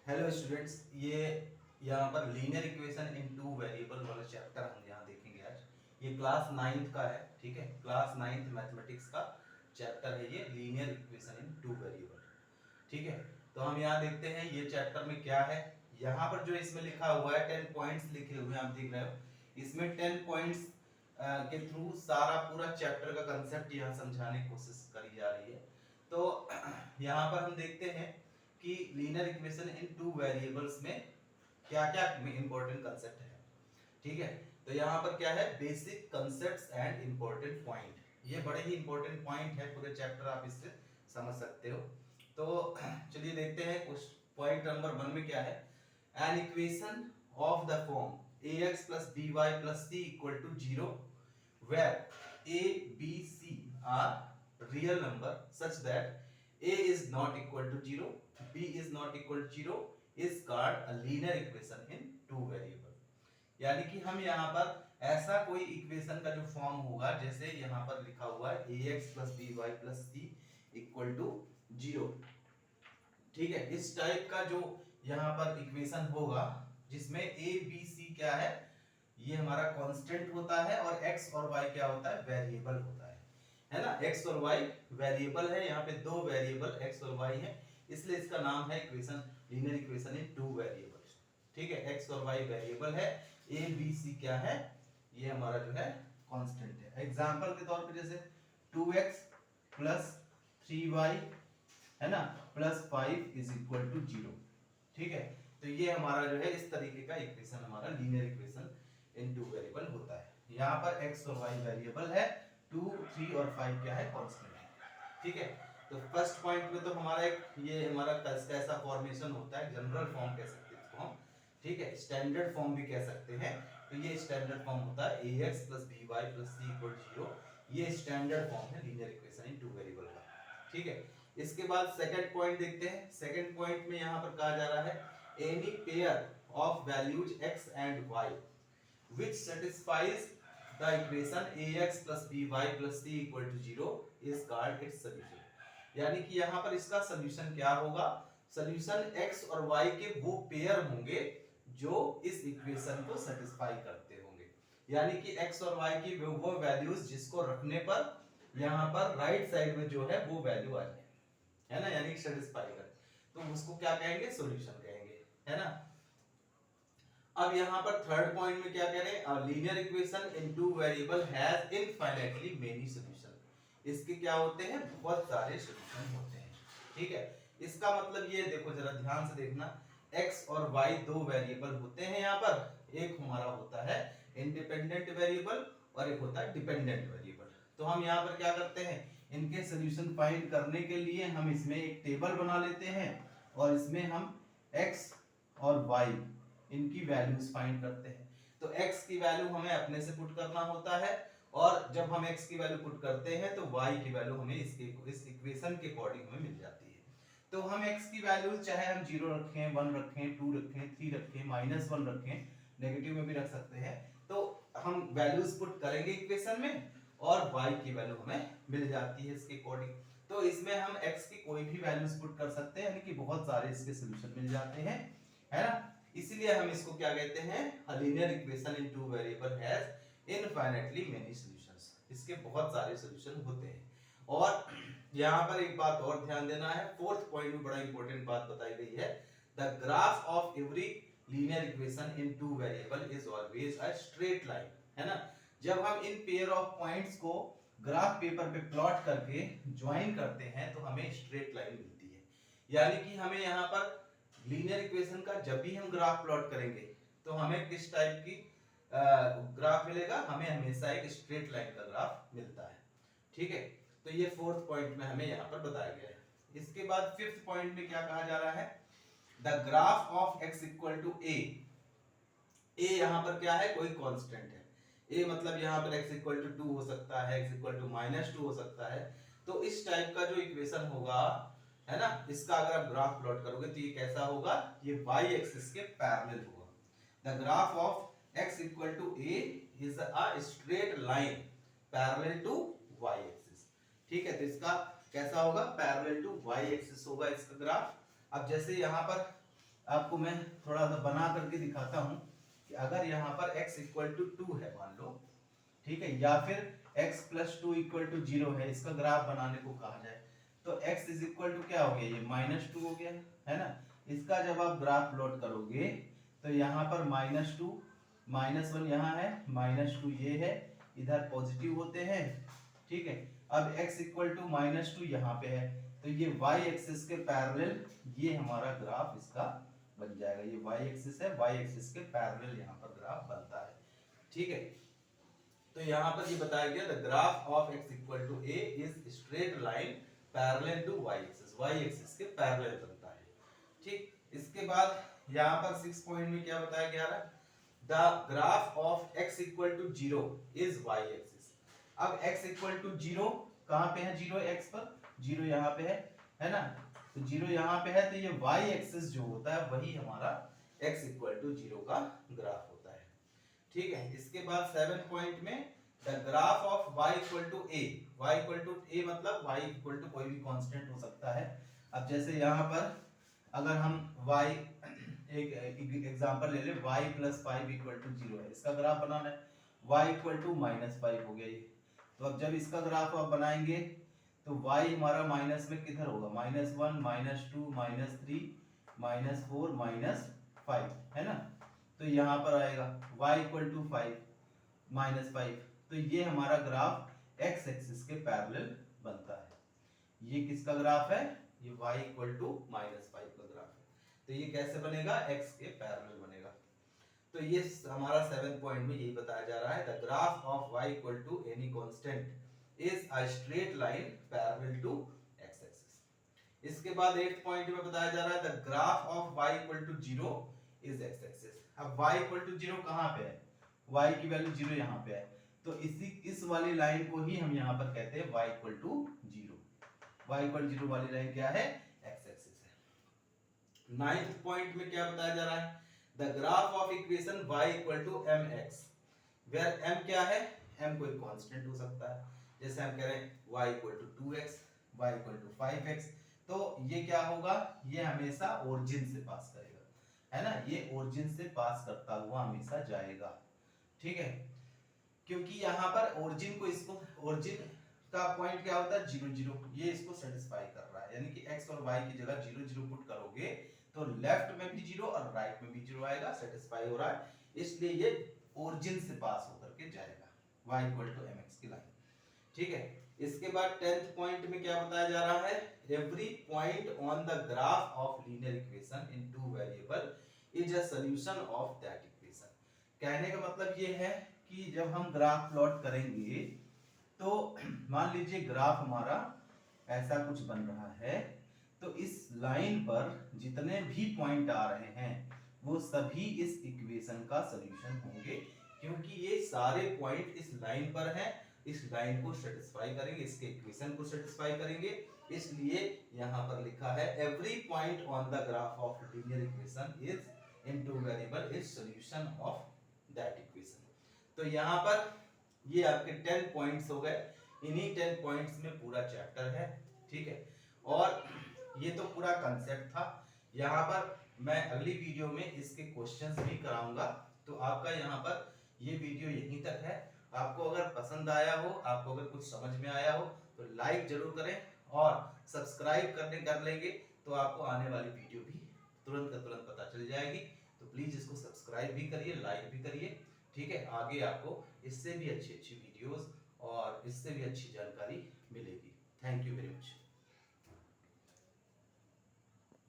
Hello students, ये यहाँ पर linear equation in two variable वाला चैप्टर हम यहाँ देखेंगे आज। ये क्लास 9th का है, ठीक है। क्लास 9th मैथमेटिक्स का चैप्टर है ये linear equation in two variable, ठीक है। तो हम यहाँ देखते हैं ये चैप्टर में क्या है। यहाँ पर जो इसमें लिखा हुआ है 10 पॉइंट्स लिखे हुए हैं, आप देख रहे हो। इसमें 10 पॉइंट्स के थ्रू सारा पूरा चैप्टर का कंसेप्ट यहाँ समझाने की कोशिश करी जा रही है। तो यहाँ पर हम देखते हैं कि linear equation in two variables में क्या क्या इंपॉर्टेंट कंसेप्ट है, ठीक है। तो यहाँ पर क्या है, basic concepts and important point. ये बड़े ही इंपॉर्टेंट पॉइंट है, पूरे चैप्टर आप इससे समझ सकते हो। तो चलिए देखते हैं कुछ पॉइंट नंबर 1 में क्या है। An equation of the form ax plus by plus c equal to 0 where a b c are real number such that a is not equal to 0, b is not equal to 0 is called a linear equation in two variable। यानी कि हम यहाँ पर ऐसा कोई equation का जो form होगा, जैसे यहाँ पर लिखा हुआ है ax plus by plus c equal to 0, ठीक है। इस टाइप का जो यहाँ पर इक्वेशन होगा जिसमें a b c क्या है, ये हमारा कांस्टेंट होता है और x और y क्या होता है, वेरिएबल होता है ना। x और y वेरिएबल है, यहाँ पे दो वेरिएबल x और y है, इसलिए इसका नाम है equation linear equation in two variables, ठीक है। x और y वेरिएबल है, a b c क्या है, ये हमारा जो है कांस्टेंट है। एग्जांपल के तौर पे जैसे 2x प्लस 3y है ना प्लस 5 इज इक्वल टू 0, ठीक है। तो ये हमारा जो है इस तरीके का इक्वेशन हमारा linear equation in two variable होता है। यहाँ पर x और y वेरिएबल है, 2, 3 और 5 क्या है, कांस्टेंट है, ठीक है। तो फर्स्ट पॉइंट में तो हमारा एक ये हमारा कैसा फॉर्मेशन होता है, जनरल फॉर्म कह सकते हैं इसको हम, ठीक है। स्टैंडर्ड फॉर्म भी कह सकते हैं। तो ये स्टैंडर्ड फॉर्म होता है ax plus by plus c equal to 0। ये स्टैंडर्ड फॉर्म है linear equation in two variable का, ठीक है। इसके बाद सेकंड पॉइंट देखते हैं। सेकंड पॉइंट में यहाँ पर कहा जा रहा है any pair of values x and y which satisfies the equation ax plus by plus c equal to 0 is called its solution। यानी कि यहाँ पर इसका सॉल्यूशन क्या होगा, सॉल्यूशन x और y के वो पेयर होंगे जो इस इक्वेशन को सेटिस्फाई करते होंगे। यानी कि x और y की वो वैल्यूज जिसको रखने पर यहाँ पर राइट साइड में जो है वो वैल्यू आ जाए, है ना, यानी सेटिस्फाई कर, तो उसको क्या कहेंगे, सॉल्यूशन कहेंगे, है ना। अब यहाँ पर थर्ड पॉइंट में क्या कह रहे हैं, linear equation in two variable has infinitely many solution. इसके क्या होते हैं, बहुत सारे सॉल्यूशन होते हैं, ठीक है। इसका मतलब ये देखो, जरा ध्यान से देखना, x और y दो वेरिएबल होते हैं यहाँ पर। एक हमारा होता है इंडिपेंडेंट वेरिएबल और एक होता है डिपेंडेंट वेरिएबल। तो हम यहाँ पर क्या करते हैं, इनके सॉल्यूशन फाइंड करने के लिए हम इसमें एक टेबल बना लेते हैं और इसमें हम x और y इनकी वैल्यूज फाइंड करते हैं। तो x की वैल्यू हमें अपने से पुट करना होता है, और जब हम x की वैल्यू पुट करते हैं तो y की वैल्यू हमें इस इक्वेशन के अकॉर्डिंग हमें मिल जाती है। तो हम x की वैल्यू चाहे हम 0 रखें, 1 रखें, 2 रखें, 3 रखें, -1 रखें, नेगेटिव में भी रख सकते हैं। तो हम वैल्यूज पुट करेंगे इक्वेशन में और y की वैल्यू हमें मिल जाती है इसके अकॉर्डिंग। तो इसमें हम x की कोई भी वैल्यूज पुट कर सकते हैं, यानी कि बहुत सारे इसके सॉल्यूशन मिल जाते हैं, है ना। इसीलिए हम इसको क्या कहते हैं, a linear equation in two variable has infinitely many solutions। इसके बहुत सारे सॉल्यूशन होते हैं। और यहाँ पर एक बात और ध्यान देना है, फोर्थ पॉइंट में बड़ा इंपॉर्टेंट बात बताई गई है, the graph of every linear equation in two variable is always a straight line, है ना। जब हम इन पेयर ऑफ पॉइंट्स को ग्राफ पेपर पे प्लॉट करके ज्वाइन करते हैं तो हमें स्ट्रेट लाइन मिलती है। यानी कि हमें यहाँ पर लीनियर इक्वेशन का जब भी हम ग्राफ प्लॉट करेंगे तो हमें किस टाइप की ग्राफ मिलेगा, हमें हमेशा एक स्ट्रेट लाइन का ग्राफ मिलता है, ठीक है। तो ये फोर्थ पॉइंट में हमें यहाँ पर बताया गया है। इसके बाद फिफ्थ पॉइंट में क्या कहा जा रहा है, the graph of x equal to a। a यहाँ पर क्या है, कोई कांस्टेंट है। a मतलब यहाँ पर x इक्वल टू 2 हो सकता है, x इक्वल टू -2 हो सकता है। तो इस टाइप का जो इक्वेशन होगा, है ना, इसका अगर आप ग्राफ प्लॉट करोगे तो ये कैसा होगा, ये y एक्सिस के पैरेलल होगा। The graph of x equal to a is a straight line parallel to y axis, ठीक है। तो इसका कैसा होगा, पैरेलल टू y एक्सिस होगा इसका ग्राफ। अब जैसे यहाँ पर आपको मैं थोड़ा सा बना करके दिखाता हूं कि अगर यहाँ पर x इक्वल टू 2 है मान लो, ठीक है, या फिर x प्लस 2 इक्वल टू 0 है, इसका ग्राफ बनाने को कहा जाए तो x इज इक्वल टू क्या हो गया, ये -2 हो गया है ना। इसका जब आप ग्राफ प्लॉट करोगे तो यहाँ पर -2 -1 यहाँ है, -2 ये है, इधर पॉजिटिव होते हैं, ठीक है। अब x इक्वल टू -2 यहाँ पे है तो ये y एक्सिस के पैरेलल ये हमारा ग्राफ इसका बन जाएगा। ये y एक्सिस है, y एक्सिस के पैरेलल यहाँ पर ग्राफ बनता है, ठीक है। तो यहाँ पर ये बताया गया the graph of x equal to a is straight line parallel to y axis के पैरेलल बनता है, ठीक। इसके बाद यहाँ पर 6 पॉइंट में क्या बताया गया है, the graph of x equal to 0 is y axis. अब x इक्वल टू 0 कहाँ पे है, 0 x पर, 0 यहाँ पे है ना, तो 0 यहाँ पे है तो ये y एक्सिस जो होता है वही हमारा x इक्वल टू 0 का ग्राफ होता है, ठीक है। इसके बाद 7 पॉइंट में the graph of y equal to a, y equal to a मतलब y इक्वल टू कोई भी कांस्टेंट हो सकता है। अब जैसे यहाँ पर अगर हम y एक एग्जांपल ले ले, y प्लस 5 इक्वल टू 0 है, इसका ग्राफ बनाना है, y इक्वल टू -5 हो गया ये। तो अब जब इसका ग्राफ आप बनाएंगे तो y हमारा माइनस में किधर होगा, -1 -2 -3 -4 -5 है ना, तो यहाँ पर आएगा y इक्वल टू 5 -5, तो ये हमारा ग्राफ x एक्सिस के पैरेलल बनता है। ये किसका ग्राफ है, ये y इक्वल टू -5 का ग्राफ है, तो ये कैसे बनेगा, x के पैरेलल बनेगा। तो ये हमारा 7 पॉइंट में यही बताया जा रहा है, the graph of y equal to any constant is a straight line parallel to x axis. इसके बाद 8 पॉइंट में बताया जा रहा है, the graph of y equal to 0 is x axis. अब y इक्वल टू 0 कहाँ पे है, y की वैल्यू 0 यहाँ पे है, तो इस वाली लाइन को ही हम यहाँ पर कहते हैं y equal to 0। y equal 0 वाली लाइन क्या है, x एक्सिस है। 9th पॉइंट में क्या बताया जा रहा है, the graph of equation y equal to mx, where m क्या है, m कोई कांस्टेंट हो सकता है, जैसे हम कह रहे हैं y equal to 2x, y equal to 5x, तो ये क्या होगा, ये हमेशा ओरिजिन से पास करेगा, है ना, ये ओरिजिन से पास करता हुआ हमेशा जाएगा, ठीक है। क्योंकि यहाँ पर ओरिजिन को, इसको ओरिजिन का पॉइंट क्या होता है, 0 0, ये इसको सेटिस्फाई कर रहा है, यानी कि x और y की जगह 0 0 पुट करोगे तो लेफ्ट में भी 0 और राइट में भी 0 आएगा, सेटिस्फाई हो रहा है, इसलिए ये ओरिजिन से पास होकर के जाएगा y इक्वल टू mx की लाइन, ठीक है। इसके बाद 10th पॉइंट में क्या बताया जा रहा है, every point on the graph of linear equation in two variable is a solution of that equation. कहने का मतलब ये है कि जब हम ग्राफ प्लॉट करेंगे तो मान लीजिए ग्राफ हमारा ऐसा कुछ बन रहा है, तो इस लाइन पर जितने भी पॉइंट आ रहे हैं वो सभी इस इक्वेशन का सॉल्यूशन होंगे, क्योंकि ये सारे पॉइंट इस लाइन पर हैं, इस लाइन को सेटिस्फाई करेंगे, इसके इक्वेशन को सेटिस्फाई करेंगे, इसलिए यहाँ पर लिखा है every point on the graph of linear equation is in two variable is solution of that equation. तो यहाँ पर ये आपके 10 पॉइंट्स हो गए, इन्हीं 10 पॉइंट्स में पूरा चैप्टर है, ठीक है। और ये तो पूरा कंसेप्ट था, यहाँ पर मैं अगली वीडियो में इसके क्वेश्चंस भी कराऊंगा, तो आपका यहाँ पर ये वीडियो यहीं तक है। आपको अगर पसंद आया हो, आपको अगर कुछ समझ में आया हो तो लाइक जरूर करें और सब्सक्राइब कर लेंगे तो आपको आने वाली वीडियो भी तुरंत का तुरंत पता चल जाएगी। तो प्लीज इसको सब्सक्राइब भी करिए, लाइक भी करिए, ठीक है। आगे आपको इससे भी अच्छी अच्छी वीडियोस और इससे भी अच्छी जानकारी मिलेगी। Thank you very much.